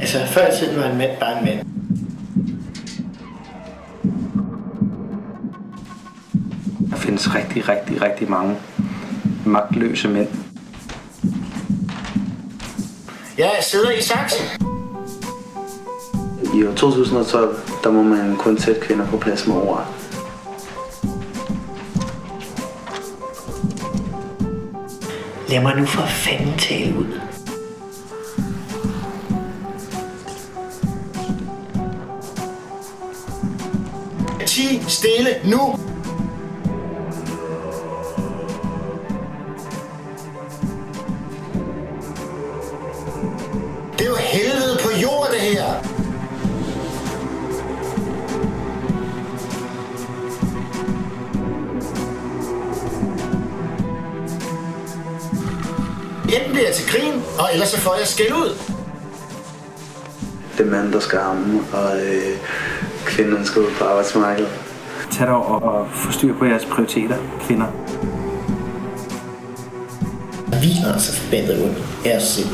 Altså, før i tiden var en mand bare en mand. Der findes rigtig mange magtløse mænd. Jeg sidder i saksen. I år 2012, der må man kun sætte kvinder på plads med over. Lad mig nu for fanden tale ud. Ti stille nu! Det er jo helvede på jord, det her! Enten bliver jeg til grin, og ellers så får jeg skæld ud. Det er mand, der skal ramme, og kvinderne skal ud på arbejdsmarkedet. Tag dog og få styr på jeres prioriteter, kvinder. Vi har så forbandet ondt af os selv.